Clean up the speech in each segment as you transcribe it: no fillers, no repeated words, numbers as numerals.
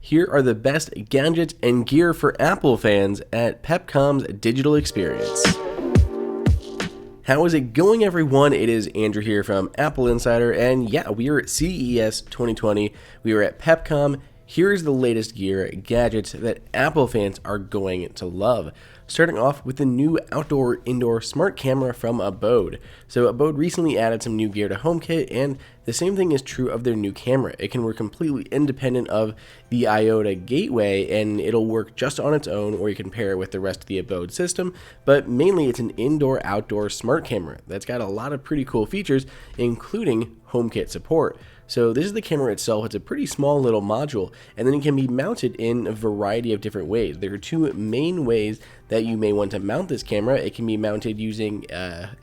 Here are the best gadgets and gear for Apple fans at Pepcom's digital experience. How is it going, everyone? It is Andrew here from AppleInsider, and yeah, we are at CES 2020. We are at Pepcom. Here's the latest gear, gadgets that Apple fans are going to love. Starting off with the new outdoor-indoor smart camera from Abode. So Abode recently added some new gear to HomeKit, and the same thing is true of their new camera. It can work completely independent of the IOTA gateway, and it'll work just on its own, or you can pair it with the rest of the Abode system, but mainly it's an indoor-outdoor smart camera that's got a lot of pretty cool features, including HomeKit support. So this is the camera itself. It's a pretty small little module, and then it can be mounted in a variety of different ways. There are two main ways that you may want to mount this camera. It can be mounted using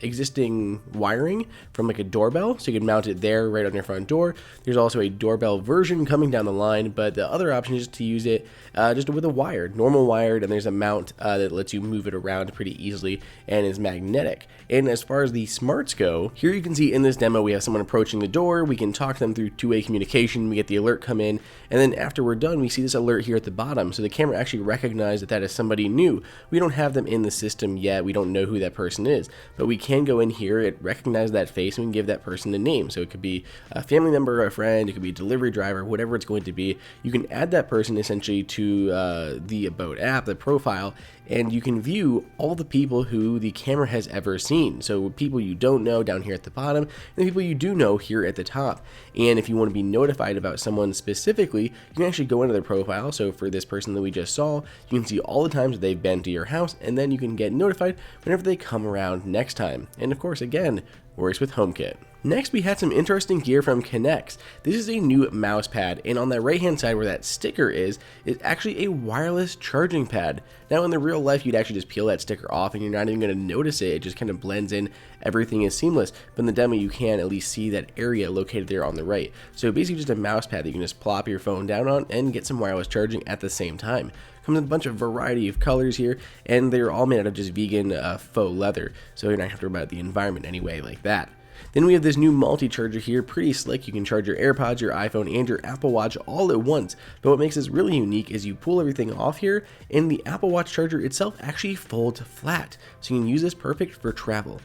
existing wiring from like a doorbell, so you can mount it there right on your front door. There's also a doorbell version coming down the line, but the other option is to use it just with a wired, normal wired, and there's a mount that lets you move it around pretty easily and is magnetic. And as far as the smarts go, here you can see in this demo we have someone approaching the door. We can talk to them through two-way communication. We get the alert come in, and then after we're done, we see this alert here at the bottom. So the camera actually recognized that that is somebody new. We don't have them in the system yet. We don't know who that person is, but we can go in here, it recognize that face, and we can give that person a name. So it could be a family member, a friend, it could be a delivery driver, whatever it's going to be. You can add that person essentially to the Abode app, the profile, and you can view all the people who the camera has ever seen. So people you don't know down here at the bottom, and the people you do know here at the top. And if you want to be notified about someone specifically, you can actually go into their profile. So for this person that we just saw, you can see all the times that they've been to your house, and then you can get notified whenever they come around next time. And of course, again, works with HomeKit. Next, we had some interesting gear from Connex. This is a new mouse pad, and on the right hand side where that sticker is actually a wireless charging pad. Now in the real life, you'd actually just peel that sticker off and you're not even going to notice it. It just kind of blends in, everything is seamless. But in the demo, you can at least see that area located there on the right. So basically just a mouse pad that you can just plop your phone down on and get some wireless charging at the same time. Comes in a bunch of variety of colors here, and they're all made out of just vegan faux leather, so you're not going to have to worry about the environment anyway like that. Then we have this new multi-charger here, pretty slick. You can charge your AirPods, your iPhone, and your Apple Watch all at once. But what makes this really unique is you pull everything off here, and the Apple Watch charger itself actually folds flat. So you can use this perfect for travel.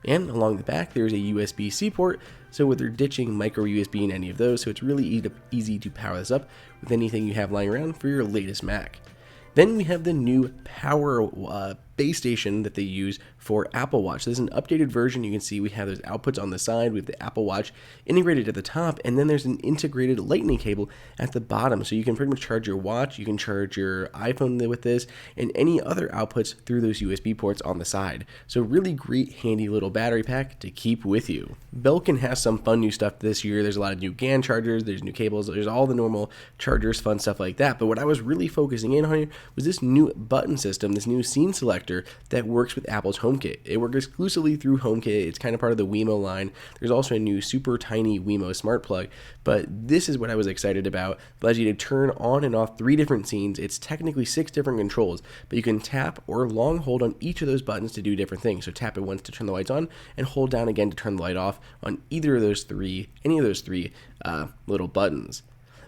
And along the back, there's a USB-C port, so whether ditching micro USB in any of those, so it's really easy to power this up with anything you have lying around for your latest Mac. Then we have the new power base station that they use for Apple Watch. This is an updated version. You can see we have those outputs on the side with the Apple Watch integrated at the top, and then there's an integrated lightning cable at the bottom. So you can pretty much charge your watch, you can charge your iPhone with this, and any other outputs through those USB ports on the side. So really great, handy little battery pack to keep with you. Belkin has some fun new stuff this year. There's a lot of new GAN chargers, there's new cables, there's all the normal chargers, fun stuff like that. But what I was really focusing in on here was this new button system, this new scene selector that works with Apple's HomeKit. It works exclusively through HomeKit. It's kind of part of the Wemo line. There's also a new super tiny Wemo smart plug, but this is what I was excited about. It allows you to turn on and off 3 different scenes. It's technically 6 different controls, but you can tap or long hold on each of those buttons to do different things. So tap it once to turn the lights on and hold down again to turn the light off on either of those 3, any of those 3 little buttons.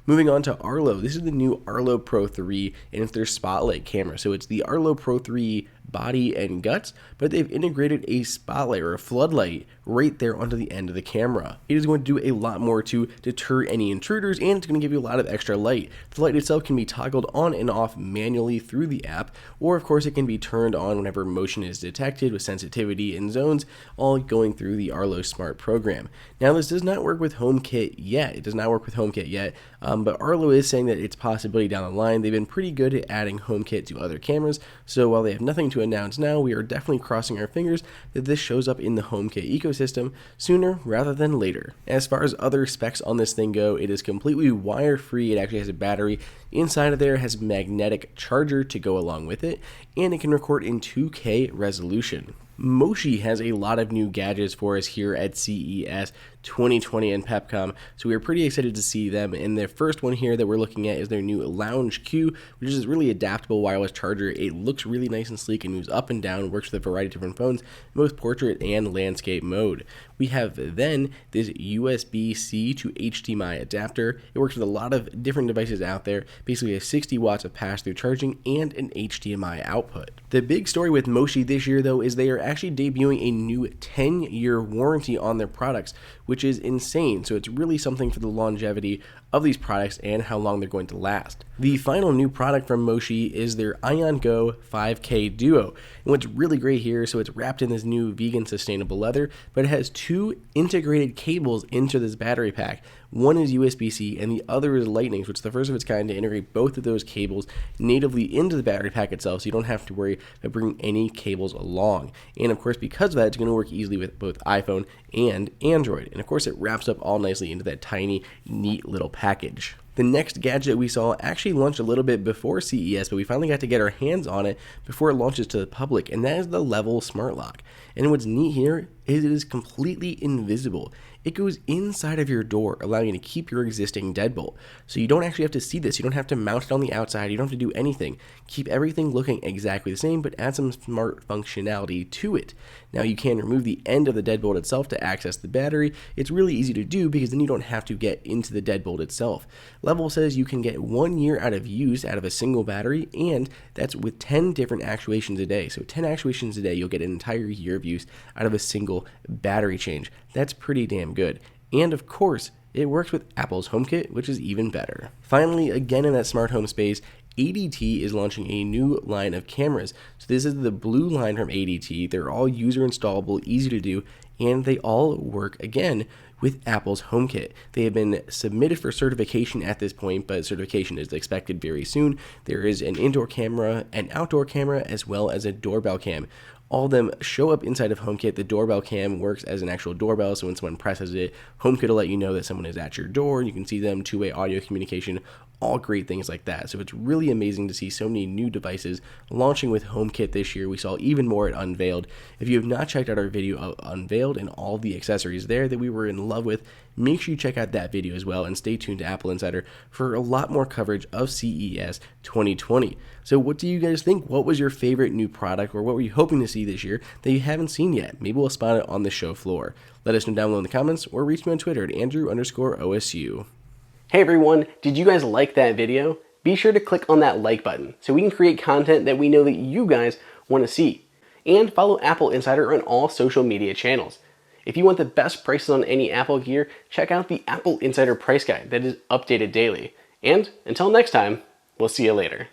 Moving on to Arlo. This is the new Arlo Pro 3, and it's their spotlight camera. So it's the Arlo Pro 3 body and guts, but they've integrated a spotlight or a floodlight right there onto the end of the camera. It is going to do a lot more to deter any intruders, and it's going to give you a lot of extra light. The light itself can be toggled on and off manually through the app, or of course it can be turned on whenever motion is detected with sensitivity and zones, all going through the Arlo Smart program. Now this does not work with HomeKit yet. It does not work with HomeKit yet, but Arlo is saying that it's a possibility down the line. They've been pretty good at adding HomeKit to other cameras, so while they have nothing to announce now, we are definitely crossing our fingers that this shows up in the HomeKit ecosystem sooner rather than later. As far as other specs on this thing go, it is completely wire-free. It actually has a battery inside of there, has a magnetic charger to go along with it, and it can record in 2K resolution. Moshi has a lot of new gadgets for us here at CES 2020 and Pepcom, so we're pretty excited to see them. And the first one here that we're looking at is their new Lounge Q, which is a really adaptable wireless charger. It looks really nice and sleek and moves up and down, works with a variety of different phones, both portrait and landscape mode. We have then this USB-C to HDMI adapter. It works with a lot of different devices out there, basically has 60 watts of pass-through charging and an HDMI output. The big story with Moshi this year, though, is they are actually debuting a new 10-year warranty on their products, which is insane. So it's really something for the longevity of these products and how long they're going to last. The final new product from Moshi is their Ion Go 5K Duo. And what's really great here, so it's wrapped in this new vegan sustainable leather, but it has two integrated cables into this battery pack. One is USB-C and the other is Lightning, which is the first of its kind to integrate both of those cables natively into the battery pack itself, so you don't have to worry about bringing any cables along. And of course, because of that, it's going to work easily with both iPhone and Android. And of course, it wraps up all nicely into that tiny, neat little package. The next gadget we saw actually launched a little bit before CES, but we finally got to get our hands on it before it launches to the public, and that is the Level Smart Lock. And what's neat here is it is completely invisible. It goes inside of your door, allowing you to keep your existing deadbolt. So you don't actually have to see this. You don't have to mount it on the outside. You don't have to do anything. Keep everything looking exactly the same, but add some smart functionality to it. Now you can remove the end of the deadbolt itself to access the battery. It's really easy to do because then you don't have to get into the deadbolt itself. Level says you can get 1 year out of use out of a single battery, and that's with 10 different actuations a day. So 10 actuations a day, you'll get an entire year of use out of a single battery change. That's pretty damn good. And of course, it works with Apple's HomeKit, which is even better. Finally, again in that smart home space, ADT is launching a new line of cameras. So this is the blue line from ADT. They're all user installable, easy to do, and they all work again with Apple's HomeKit. They have been submitted for certification at this point, but certification is expected very soon. There is an indoor camera, an outdoor camera, as well as a doorbell cam. All of them show up inside of HomeKit. The doorbell cam works as an actual doorbell, so when someone presses it, HomeKit will let you know that someone is at your door. You can see them, two-way audio communication, all great things like that. So it's really amazing to see so many new devices launching with HomeKit this year. We saw even more at Unveiled. If you have not checked out our video of Unveiled and all the accessories there that we were in love with, make sure you check out that video as well, and stay tuned to Apple Insider for a lot more coverage of CES 2020. So what do you guys think? What was your favorite new product, or what were you hoping to see this year that you haven't seen yet? Maybe we'll spot it on the show floor. Let us know down below in the comments, or reach me on Twitter at Andrew_OSU. Hey everyone, did you guys like that video? Be sure to click on that like button so we can create content that we know that you guys want to see. And follow Apple Insider on all social media channels. If you want the best prices on any Apple gear, check out the Apple Insider price guide that is updated daily. And until next time, we'll see you later.